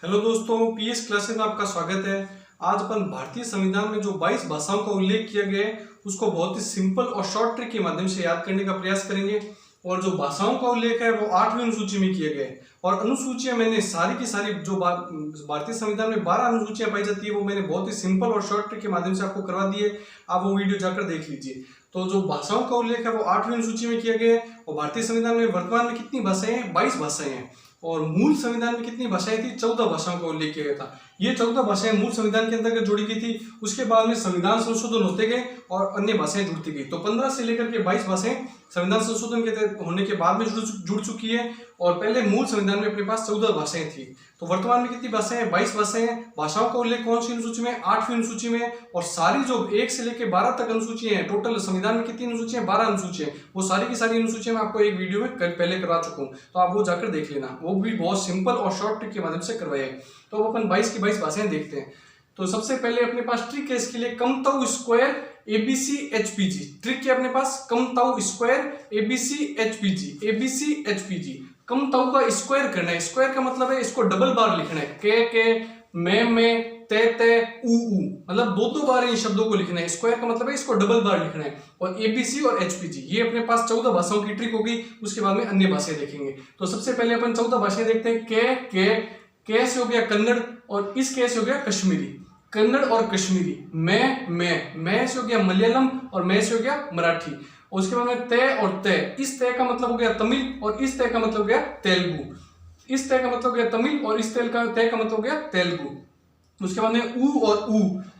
Hello दोस्तों, PS classes में आपका स्वागत है। आज अपन भारतीय संविधान में जो 22 भाषाओं का उल्लेख किया गया है उसको बहुत ही सिंपल और शॉर्ट ट्रिक के माध्यम से याद करने का प्रयास करेंगे। और जो भाषाओं का उल्लेख है वो 8वीं अनुसूची में किया गया है। और अनुसूचियां मैंने सारी की सारी जो भारतीय संविधान में 12 अनुसूचियां पाई जाती है वो मैंने बहुत ही सिंपल और शॉर्ट ट्रिक के माध्यम से आपको करवा दी है। आप वो वीडियो जाकर देख लीजिए। तो जो भाषाओं का उल्लेख है वो 8वीं अनुसूची में किया गया है। और भारतीय संविधान में वर्तमान में कितनी भाषाएं हैं? 22 भाषाएं हैं। और मूल संविधान में कितनी भाषाएं थी? 14 भाषाओं का उल्लेख किया गया था। ये 14 भाषाएं मूल संविधान के अंतर्गत जोड़ी गई थी। उसके बाद में संविधान संशोधन होते गए और अन्य भाषाएं जुड़ती गई। तो 15 से लेकर के 22 भाषाएं संविधान संशोधन के होने के बाद में जुड़ चुकी है। और पहले मूल संविधान में अपने पास 14 भाषाएं थी। तो वर्तमान में कितनी भाषाएं हैं? 22 भाषाएं हैं। भाषाओं का उल्लेख कौन सी अनुसूची में? 8वीं अनुसूची में। और सारी जो 1 से लेकर 12 तक अनुसूचियां हैं, टोटल संविधान में कितनी अनुसूचियां? 12 अनुसूचियां। वो सारी की सारी अनुसूचियां मैं आपको एक वीडियो में पहले करवा चुका हूं, तो आप वो जाकर देख लेना। वो भी बहुत सिंपल और शॉर्ट ट्रिक के माध्यम से करवाया है। तो अब अपन 22 की 22 भाषाएं देखते हैं। तो सबसे पहले अपने पास ट्रिक है इसके लिए, कमताऊ स्क्वायर एबीसी एचपीजी। ट्रिक है अपने पास कमताऊ square ABC HPG. ABC HPG कमताऊ का स्क्वायर करना है। स्क्वायर का मतलब है इसको डबल बार लिखना है। के में ते उ, मतलब दो बार इन शब्दों को लिखना है। स्क्वायर का मतलब है इसको डबल बार लिखना है। और एबीसी और एचपीजी ये अपने पास 14 भाषाओं की ट्रिक होगी। उसके बाद में अन्य भाषाएं देखेंगे। तो सबसे पहले अपन 14 भाषाएं देखते हैं। के से हो गया कन्नड़ और इस के से हो गया कश्मीरी। कन्नड़ और कश्मीरी। मैं से हो गया मलयालम और मैं से हो गया मराठी। और उसके बाद में तय और तय। इस तय का मतलब हो गया तमिल और इस तय का मतलब हो गया तेलुगु। इस तय का मतलब हो गया तमिल और इस तय का मतलब हो गया तेलुगु। उसके बाद में ऊ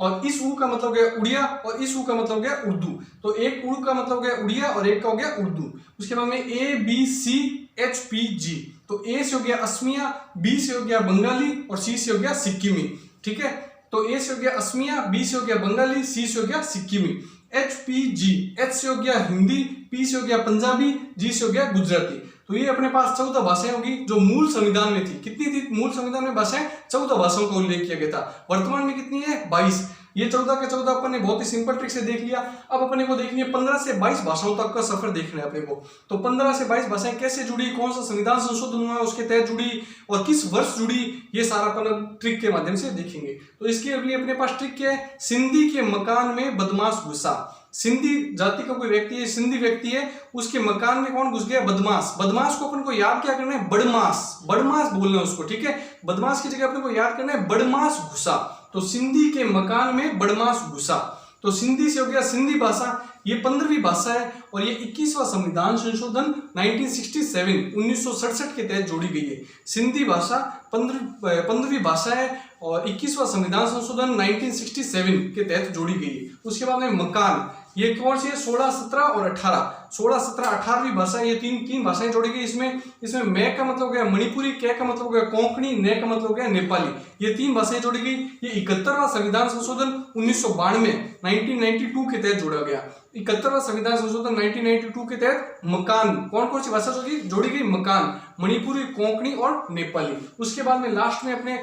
और इस ऊ का मतलब हो गया उड़िया और इस ऊ का मतलब हो गया उर्दू। तो एक ऊ का मतलब हो गया उड़िया और एक का हो गया उर्दू। उसके बाद में A B C H P G. तो ए से हो गया असमिया, बी से हो गया बंगाली और सी से हो गया सिक्किमी। ठीक है, तो ए से हो गया असमिया, बी से हो गया बंगाली, सी से हो गया सिक्किमी। H P G. एच से हो गया हिंदी, पी से हो गया पंजाबी, जी से हो गया गुजराती। तो ये अपने पास 14 भाषाएं होगी जो मूल संविधान में थी। कितनी थी मूल संविधान में भाषाएं? 14 भाषाओं का उल्लेख किया गया था। वर्तमान में कितनी है? 22। ये 14 के 14 अपन ने बहुत ही सिंपल ट्रिक से देख लिया। अब अपने को देखनी है 15 से 22 भाषाओं तक का सफर देखना है अपने को। तो 15 से 22 भाषाएं कैसे जुड़ी, कौन सा संविधान संशोधन हुआ उसके तहत जुड़ी और किस वर्ष जुड़ी, ये सारा अपन ट्रिक के माध्यम से देखेंगे। तो इसके लिए अपने पास ट्रिक क्या है? सिंधी के मकान में बदमाश घुसा। सिंधी जाति का कोई व्यक्ति है, सिंधी व्यक्ति है, उसके मकान में कौन घुस गया? बदमाश। बदमाश को अपन को याद क्या करना है? बदमाश। बदमाश बोलना है उसको। ठीक है, बदमाश की जगह अपन को याद करना है बदमाश घुसा। तो सिंधी के मकान में बदमाश घुसा। तो सिंधी से हो गया सिंधी भाषा। ये 15वीं भाषा है और ये 21वां संविधान संशोधन 1967 के तहत जोड़ी गई है। सिंधी भाषा 15वीं भाषा है और 21वां संविधान संशोधन 1967 के तहत जोड़ी गई है। उसके बाद में मकान, ये कौन सी है? 16, 17 और 18। 16, 17, 18वीं भाषा। ये तीन भाषाएं जोड़ी गई इसमें मैं का मतलब हो गया मणिपुरी, के का मतलब हो गया कोंकणी, ने का मतलब हो गया नेपाली। ये 3 भाषाएं जोड़ी गई। ये 71वां संविधान संशोधन 1992 के तहत जोड़ा गया। 71वां संविधान संशोधन 1992 के तहत मकान, कौन सी भाषा जोड़ी गई? मकान, मणिपुरी, कोंकणी और नेपाली। उसके बाद में लास्ट में अपने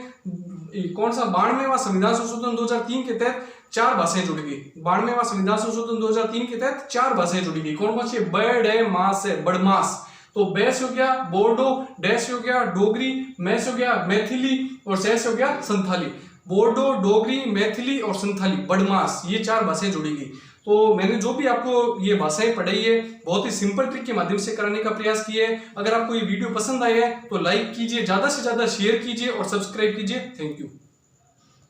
कौन सा 92वां संविधान संशोधन 2003 के तहत 4 भाषाएं जुड़ी गई। 92वां संविधान संशोधन 2003 के तहत 4 भाषाएं जुड़ी गई। कौन सी? बड़मास है, बड़मास। तो बे से हो गया बोडो, डे से हो गया डोगरी, मैं से हो गया मैथिली और से हो गया संथाली। बोडो, डोगरी, मैथिली और संथाली, बड़मास, ये 4 भाषाएं जुड़ी गई। तो मैंने जो भी आपको ये भाषाएं पढ़ाई है बहुत ही सिंपल ट्रिक के माध्यम से कराने का प्रयास किया है। अगर आपको ये वीडियो पसंद आया है तो लाइक कीजिए, ज्यादा से ज्यादा शेयर कीजिए और सब्सक्राइब कीजिए। Thank you.